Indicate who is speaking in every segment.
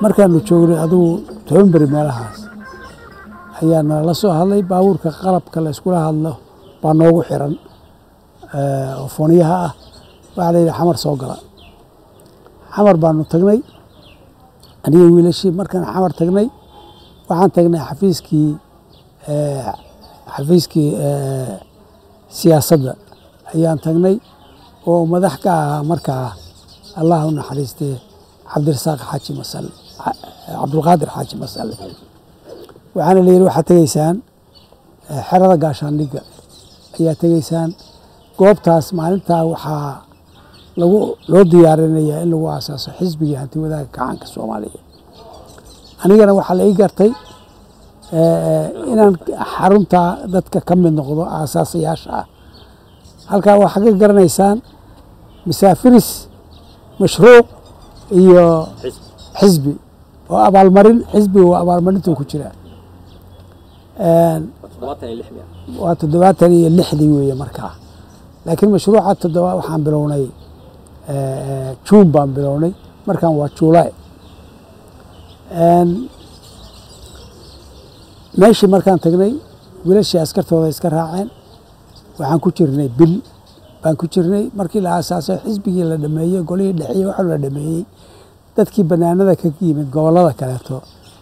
Speaker 1: markaanu joognay adigu 10 beri meelahaas ayaa nala soo hadlay baabuurka qalabka la iskula hadlo baa noogu xiran oo fooniyaha ah waxaa la yidhi xamar soo gala xamar baanu tagnay aniga wiilashii markaan xamar tagnay waxaan tagnay xafiiskii siyaasadda ayaan tagnay oo madax ka ahaa markaa allah u naxariistee cabdirasaaq xaaji masalle cabdulqaadir xaaji masalle waxaana la yidhi waxaad tegaysaan xerada gaashaandhigga ayaa tegaysaan goobtaas maalintaa waxaa loo diyaarinayaa in lagu aasaaso xisbigii hanti wadaaga kacaanka soomaaliya anigana waxaa la ii gartay inaan xaruntaa dadka ka mid noqdo aasaasayaasha ah halkaa waxaa ka garanaysaan masaafiris mashruuc iyo xisbi oo abaalmarin xisbiga waa abaalmarintuu ku jira waa 76 weeye markaa laakiin mashruuca waxaan bilownay juun baan bilownay markaan waa juulaay meeshii markaan tagnay wiilashii askartooda iska raaceen waxaan ku jirnay bil baan ku jirnay markii la aasaasay xisbigii la dhameeyey golihii dhexe waxa la dhameeyey dadkii banaanada ka yimid gobollada kaleeto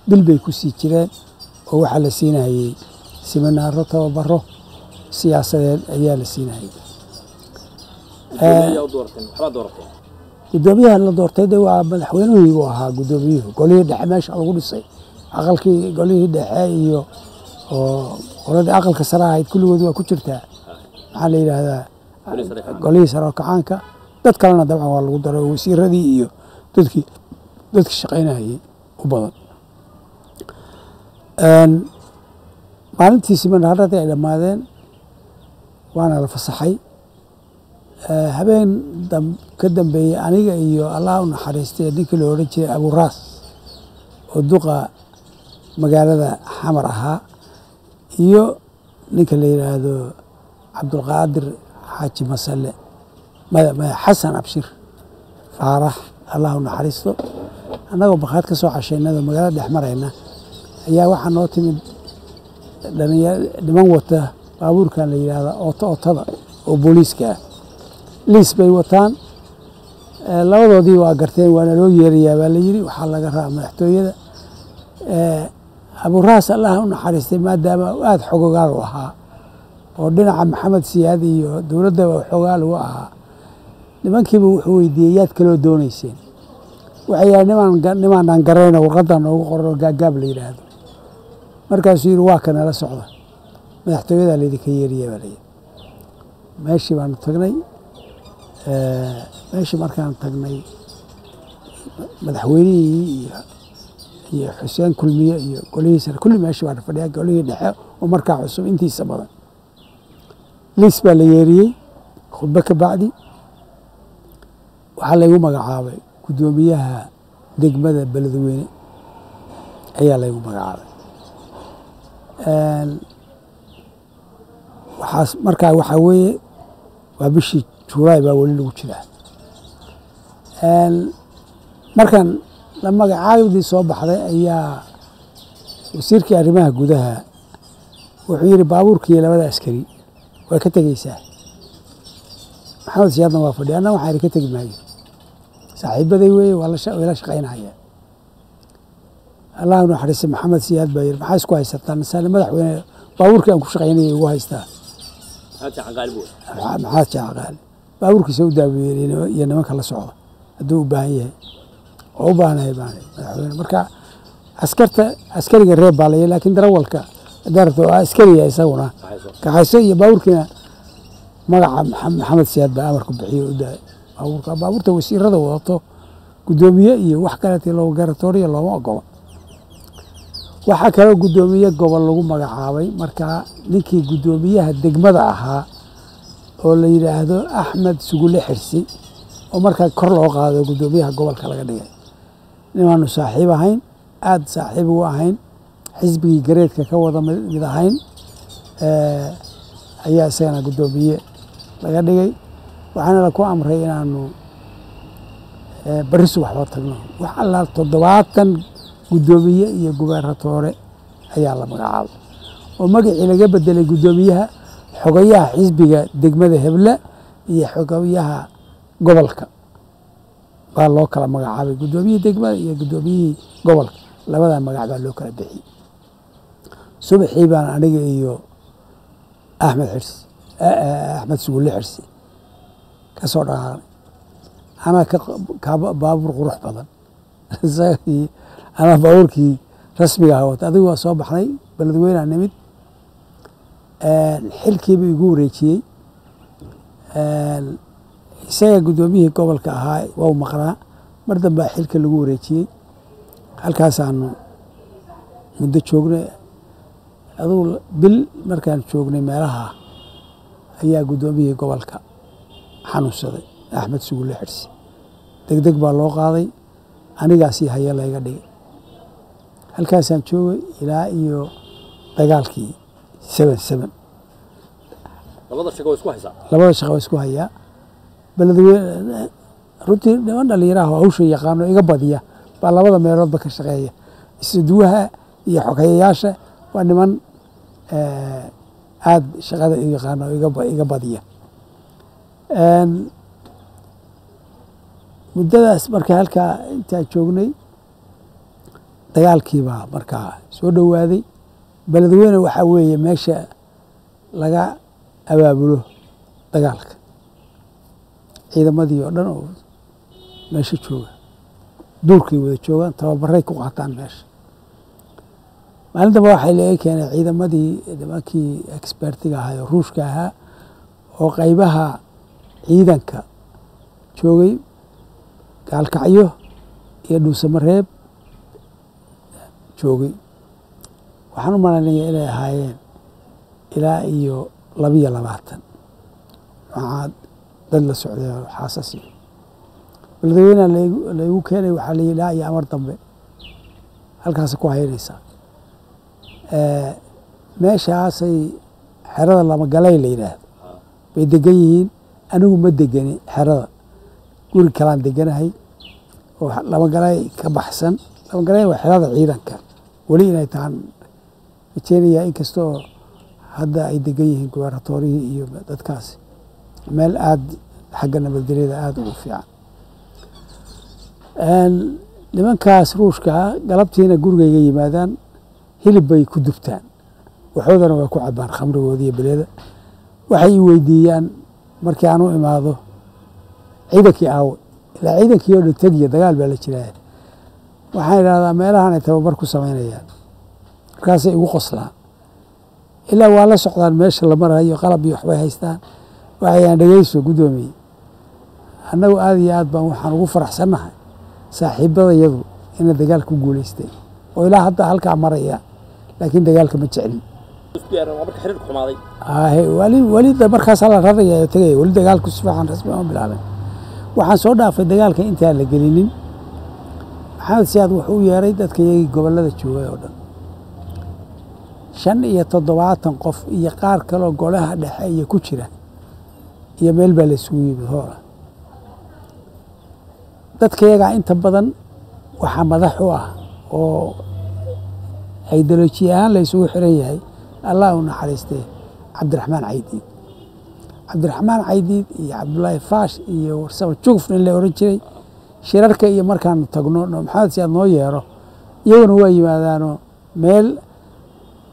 Speaker 1: bil bay ku sii jireen oo waxaa la siinayey siminaaro tababaro siyaasadeed ayaa la siinayey gudoomiyaha la doortay de waa madaxweynuhu ahaa gudoomiyuhu golihii dhexe meesha lagu dhisay aqalkii golihii dhexe iyo qoladii aqalka sare ahayd kulligood waa ku jirtaa maxaa la yidhaahdaa golihii sare oo kacaanka dad kalena dabcan waa lagu daray wasiiradii iyo dadkii shaqaynayay u badan maalintii siminaaradii ay dhammaadeen waana la fasaxay habeen ka dambeeyey aniga iyo allah u naxariistay ninkii la odhan jiray aburaas oo duqa magaalada xamar ahaa iyo ninka la yidhaahdo cabdulqaadir xaaji masalle xasan abshir faarax allah u naxariisto annagoo bakhaad ka soo cashaynado magaalada dhex marayna ayaa waxaa noo timid niman wata baabuurkan la yidhaahda ootada oo booliiska ah liis bay wataan labadoodii waa garteen waana loo yeerayaa baa la yidhi waxaa laga rabaa madaxtooyada aburaas allah u naxariistay maadaama aada xogogaal u ahaa oo dhinaca maxamed siyaad iyo dowladdaba xogaal uga ahaa nimankiiba wuxuu weydiiyey yaad kaloo doonayseen waxay yahay nimaanaan garayna warqaddan noogu qoran oo gaagaab la yidhaahdo markaasuu yidhi waa kanala socda madaxtooyadaa laydinka yeeriya baa layidhi meeshii baanu tagnay meeshii markaan tagnay madaxweynihii iyo xuseen kulmiye iyo golihii sare kulli meeshii baan fadhiyaa golihii dhexe oo markaa cusub intiisa badan liis baa la yeeriyey khudbo ka bacdi waxaa laygu magacaabay gudoomiyaha degmada beledweyne ayaa laygu magacaabay waxaas markaa waxaa weeye waa bishii juulaay baa weli lagu jiraa markan la magacaabdii soo baxday ayaa wasiirkii arrimaha gudaha wuxuu yidhi baabuurkii labada askari way ka tegeysaa maxamed siyaadna waa fadhiya anna waxaan ka tegi maayo saaxiibaday weeye waa la shaqaynaya allah u naxariistay maxamed siyaad baa yidhi maxaa isku haysataan misaale madaxweyne baabuurkii aan ku shaqaynayay ugu haystaa maxaad jaacaqaali baabuurkiisa u daaweeyey iyo nimanka la socda hadduu u baahan yahay oo u baahanahay madaxweyne marka askariga reeb baa layay laakiin darawalka darabta waa askariya isaguna kaxayso iyo baabuurkiina magaca maxamed siyaad baa amarku bixiyo u daay baabuurta wasiirada wadato gudoomiye iyo wax kaleetii logaratoriya looma ogola waxaa kaloo gudoomiye gobol lagu magacaabay markaa ninkii gudoomiyaha degmada ahaa oo la yidhaahdo axmed sugule xirsi oo markaa kor loo qaado gudoomiyaha gobolka laga dhigay nimaanu saaxiib ahayn aada saaxiib ugu ahayn xisbigii gareedka ka wada mid ahayn ayaa isagana guddoomiye laga dhigay waxaana la ku amray inaanu bari subax oo tagno wax alla 70 guddoomiye iyo gubernatoore ayaa la magacaabay oo magacii laga bedelay guddoomiyaha xogayaha xisbiga degmada Hebla iyo xogayaha gobolka baa loo kala magacaabay guddoomiyaha degmada iyo guddoomiyaha gobolka labada magac baa loo kala bixiyay subaxii baan aniga iyo Axmed Sugulle Xirsi ka soo dhaqaaqay ana ka baabuur qurux badan ana baabuurkii rasmiga ah wata adigu waa soo baxnay beledweynaha nimid xilkiiba igu wareejiyey isaga guddoomiyihii gobolka ahaa waa maqnaa mar dambe xilka lagu wareejiyey halkaasaanu muddo joognay adigu bil markaan joognay meelaha ayaa guddoomiyihii gobolka xanuunsaday Axmed Sugulle Xirsi degdeg baa loo qaaday anigaasi haya layga dhigay halkaasaan joogay ilaa iyo dagaalkii 77
Speaker 2: labada
Speaker 1: shaqo isku hayaa beledweyne runtii niman dhalinyaraha hawsha yaqaano iga badiya baa labada meeloodba ka shaqeeya isduwaha iyo xogeyaasha waa niman aad shaqada u yaqaano iga badiya muddadaas marka halkaa intaan joognay dagaalkii baa markaa soo dhowaaday beledweyne waxaa weeye meesha laga abaabulo dagaalka ciidamadii oo dhan oo meesha jooga duurkay wada joogaan tababaray ku qaataan meesha maalintaba waxay leeyahay keenay ciidamadii nimankii expertiga ahaa oo ruushka ahaa oo qaybaha ciidanka joogay gaalkacyo iyo dhuusamareeb joogay waxaan u malaynayaa inay ahaayeen ilaa iyo 22 maxaa dad la socday xaasasi beledweynaha laygu keenay waxaa la ilaa iyo amar dambe halkaas ku haynaysaa meeshaasay xerada lama galay la yidhaahdo bay degan yihiin anigu ma degani xerada guri kalaan deganahay oo lama galay ka baxsan lama galay waa xerada ciidanka weli inay tahan Kenya inkastoo hadda ay degan yihiin gubernatorihii iyo dadkaas meel aad xagga nabadgelyada aad ugu fiican nimankaas ruushka galabtiina gurigayga yimaadaan hilib bay ku dubtaan waxoodana way ku cabaan khamrigoodii iyo bileeda waxay i weydiiyaan markii aan u imaado ciidankii aawe ilaa ciidankii oo dhan tegiya dagaal baa la jiraa waxaan idhahdaa meelahan ay tababar ku samaynayaan markaasay igu qoslaan ilaa waa la socdaan meesha la marayo qalab iyo waxbay haystaan waxayaan dhegeyso guddoomiye annagu aad iyo aad baan waxaan ugu faraxsannahay saaxiibadayadu inay dagaal ku guulaysteen oo ilaa hadda halkaa maraya laakiin dagaalka ma jecelin weli markaasaa la raraya oo tegaya weli dagaalku si fiican rasmi oo bilaabeen waxaan soo dhaafay dagaalka intaan la gelinin maxamed siyaad wuxuu u yeeray dadka iyagii gobollada joogay oo dhan 75 qof iyo qaar kaloo golaha dhexe iyo ku jira iyo meel baa la isugu yimid hoola dadka iyagaa inta badan waxaa madax u ah oo ideoloji ahaan la isugu xiran yahay allah u naxariistee cabdiraxmaan caydiid iyo cabdullaahi faash iyo warsamo jugufna la oran jiray shirarka iyo markaanu tagno maxamed siyaad noo yeero iyaguna waa yimaadaanoo meel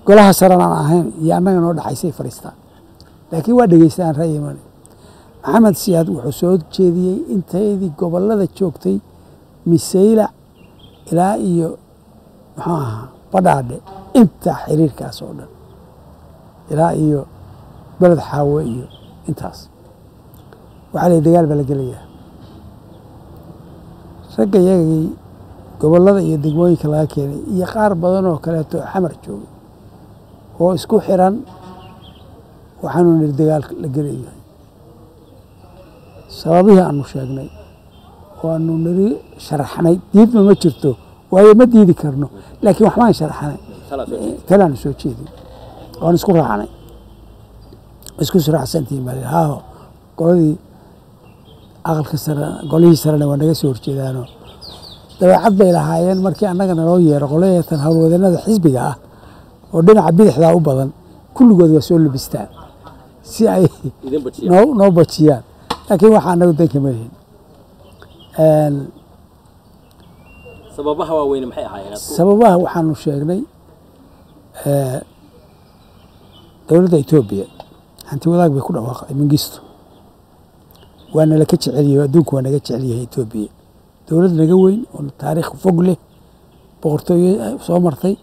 Speaker 1: golaha saran aan ahayn iyo annaga noo dhaxaysay fadhiistaan laakiin waa dhegeystaan ra'yimani maxamed siyaad wuxuu soo jeediyey intaydii gobollada joogtay misayla ilaa iyo muxuu ahaa badhaadhe inta xiriirkaas oo dhan ilaa iyo beled xaawe iyo intaas waxaa la dagaal baa la gelayaa ragga iyagii gobollada iyo degmooyinka laga keenay iyo qaar badan oo kaleeto xamar joogay oo isku xiran waxaanu niri dagaal la gelayo sababihii aanu sheegnay oo aanu niri sharaxnay diidma ma jirto waayo ma diidi karno laakiin waxbaan sharaxnay talaanu soo jeedin oan isku raacnay isku suraacsantihiin baa layidhi haaho qoladii aqalka sare golihii sarena waa naga soo horjeedaanoo dabeecad bay lahaayeen markii annaga naloo yeero qolayatan howlwadeennada xisbiga ah oo dhinaca bidixdaa u badan kulligood waa soo labistaan si ay noo bajiyaan laakiin waxaa annagu danka ma lihin
Speaker 2: sababaha waaweyn maxay ahaayeen
Speaker 1: sababaha waxaanu sheegnay dowladda Itoobiya hanti wadaag bay ku dhawaaqday Mengistu waana la ka jeceliyo adduunku waa naga jeceliyo Itoobiya dowlad naga weyn oo taariikh fog leh boqortooyo soo martay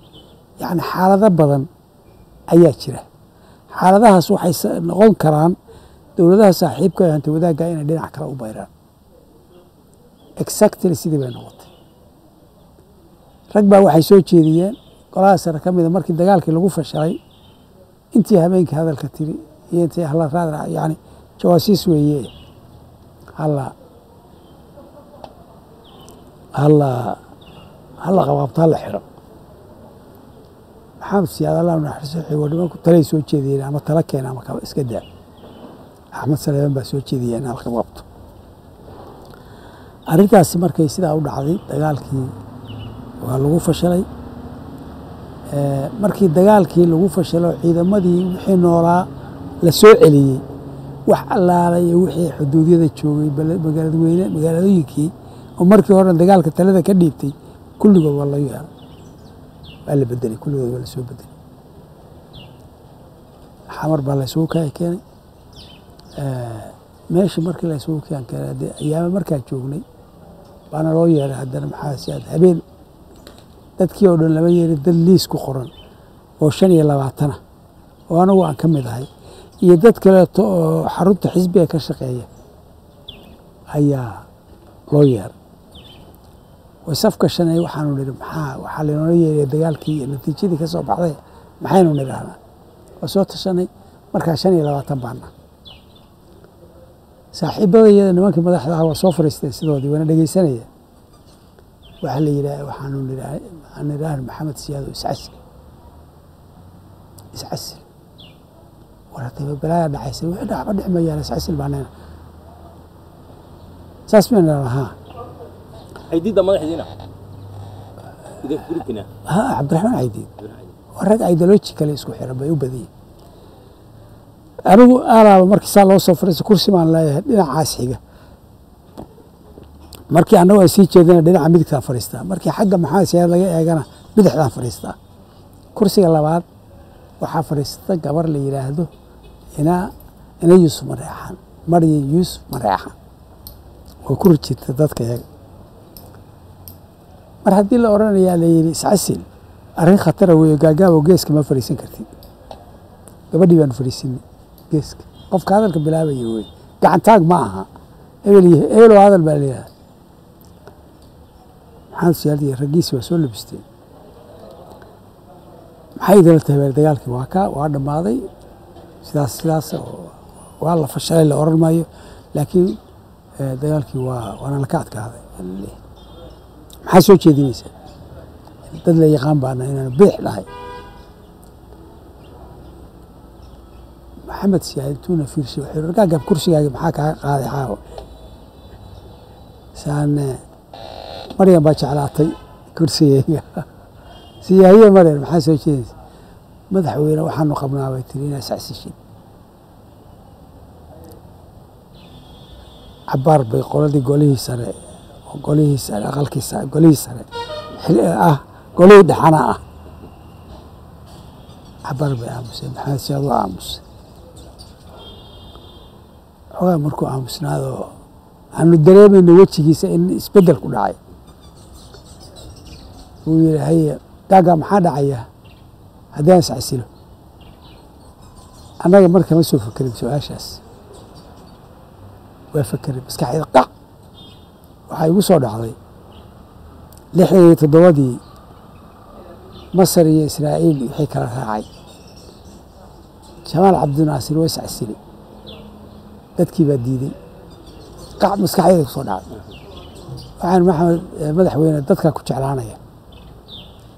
Speaker 1: yani xaalado badan ayaa jira xaaladahaas waxay noqon karaan dowladaha saaxiibka hanti wadaaga inay dhinac kale u bayraan exactly sidii bay noqotay rag baa waxay soo jeediyeen golaha sare ka mid markii dagaalkii lagu fashalay intii habeenkii hadalka tiri iyo intii hala raad yani jawaasiis weeye hala qabaabta la xiro maxamed siyaad allah naxariiso wadamo ku talay soo jeediyeen ama tala keen ama kala iska daa axmed salaaman baa soo jeediyay in halka qabto arrintaasi markay sidaa u dhacday dagaalkii waa lagu fashalay markii dagaalkii lagu fashalo ciidamadii wixii noolaa la soo celiyey wax allaala iyo wixii xuduudyada joogay magaaladooyinkii oo markii hore dagaalka talada ka dhiibtay kulligood waa la yeelay waa la bedelay kulligood waa la soo bedelay xamar baa la isugu keenay meesha markii la isugu keenay ayaama markaa joognay baana loo yeeray haddana maxaa siyaad habeen dadkii oo dhan laba yeeray dad liis ku qoran oo 25 oo anagu aan ka mid ahay iyo dad kaleeto oo xarunta xisbiga ka shaqeeya ayaa loo yeeray wasafka shanay waxaanu nidhi waxaa laynoola yeeray dagaalkii iyo natiijadii ka soo baxday maxaynu nidhahnaa waa soo tashanay markaa 25 baana saaxiibadayada nimankii madaxda ah waa soo fariisteen sidoodii waana dhegeysanaya waxaa la yidhaah waxaanu nidhaah maxamed siyaado iscasil war haddaba balaaya dhacaysa wixii dhacba dhicmayaan iscasil baanayna saas baynu nidhahnaa
Speaker 2: عيديد ما يحدينا إذا قلتنا
Speaker 1: عبد الرحمن عيديد ورق أيديولوجي كله يسكو حرب يوبدي أنا مركي سال الله صفر كرسي ما لا دينا عاسحيقة مركي أنا وأسيج جدنا دينا عميد كان فريستا مركي حاجة محاسي هذا أنا بدح ذا فريستا كرسي الله بعد وحفريستا قبر لي يراهدو هنا يوسف مريحان مري يوسف مريحان وكرتي تدك يا mar haddii la oranayaa la yiri iscasil arrin khatar weeye gaagaabo geeska ma fariisan kartid gabadhii baan fariisin geeska qofka hadalka bilaabaya weeye gacantaag ma aha ebel hadal baa leeyahay maxamed siyaadii ragiisi waa soo labisteen maxay idala tahay dagaalkii waa dhammaaday sidaas waa la fashalay la oran maayo laakiin dagaalkii waana la ka adkaaday maxaa soo jeedinaysaa dad la yaqaan baana inaan beex dhahay maxamed siyaad tuuna fiirsi wuxuu ragaagab kursigaaga maxaa kaa qaaday caawa saan maryam baa jeclaatay kursigayga siyaahiye maryam maxaa soo jeedinaysaa madaxweyne waxaanu qabnaa bay tiri inaa sacsishin cabaar bay qoladii golihii sare aqalkiisa golihii sare golihii dhaxana ah cabaar bay aamuseen maxamed siyaad waa aamusay xogaa markuu aamusnaado aanu dareemayno wejigiisa in isbeddel ku dhacay wuu yidhi haye gaaga maxaa dhacaya haddii aan iscasilo annaga markama soo fekerin su-aashaas waa fekerin maskaxeeda qac waxaa igu soo dhacday 67 masar iyo israa'iil wixii kala raacay jamaal cabdinaasir waa iscasili dadkii baa diiday qac maskaxdeeda ku soo dhacday waxaan maxamed madaxweyne dadkaa ku jeclaanaya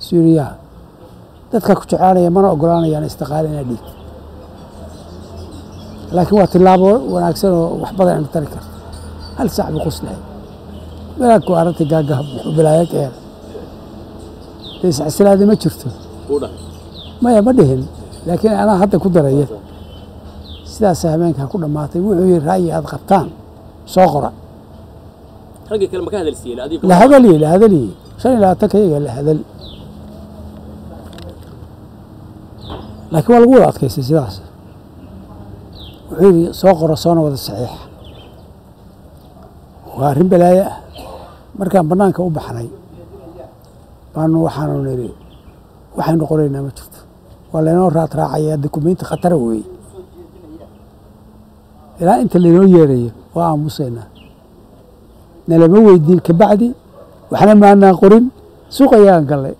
Speaker 1: suuriya dadkaa ku jeclaanaya mana ogolaanayaan istiqaale inaad dhiigto laakiin waa tilaabo wanaagsan oo wax badan aan tari karto hal saac buu qoslay meelaa ku aragtay gaagahab wuxuu bilaaya ka hel iscasilaadi ma jirto maya ma dhihin laakiin anaa hadda ku daraya sidaas habeenkaa ku dhammaatay wuxuu yidhi ra'yi aad qabtaan soo qora
Speaker 2: raggii kale ma ka hadalsiiyeen adiga
Speaker 1: la hadaliye 25 kayaga la hadal laakiin waa lagu wada adkaystay sidaas wuxuu yidhi soo qora soona wada saxiix waa arrin balaaya markaan bannaanka u baxnay baanu waxaanu nidhi waxaynu qoraynaa ma jirto waa laynoo raacaya dukumeenti khatara weeye ilaa inta laynoo yeerayo waa aamusaynaa nalama weydiin kabacdi waxna maanaan qorin suuqayaan gallay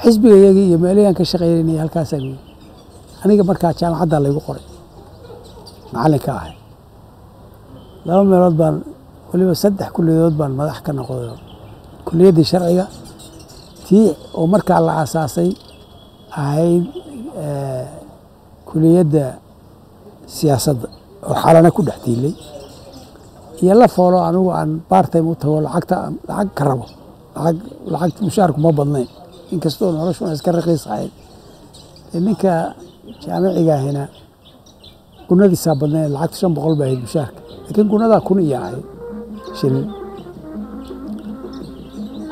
Speaker 1: xisbiga iyagii iyo meelihii ka shaqaynayay halkaasaan aniga markaa jaamacadda laygu qoray macallinka ahay 2 meelood baan waliba 3 kulliyadood baan madax ka noqday kulliyaddii sharciga tii oo markaa la aasaasay ahayd kulliyadda siyaasadda oo xalana ku dhex tiilay iyo la foolo anigu aan part-time u tago lacag ka rabo lacag mushaarku ma badnayn inkastoo noloshuna iska raqiis ahayd ninka jaamiciga ahina gunadiisaa badnayd lacagtu 500 baa ahayd mushaarka laakiin gunadaa 1,000 iyo ahayd shilin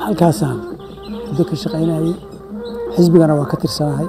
Speaker 1: halkaasaan muddo ka shaqaynayay xisbigana waa ka tirsanahay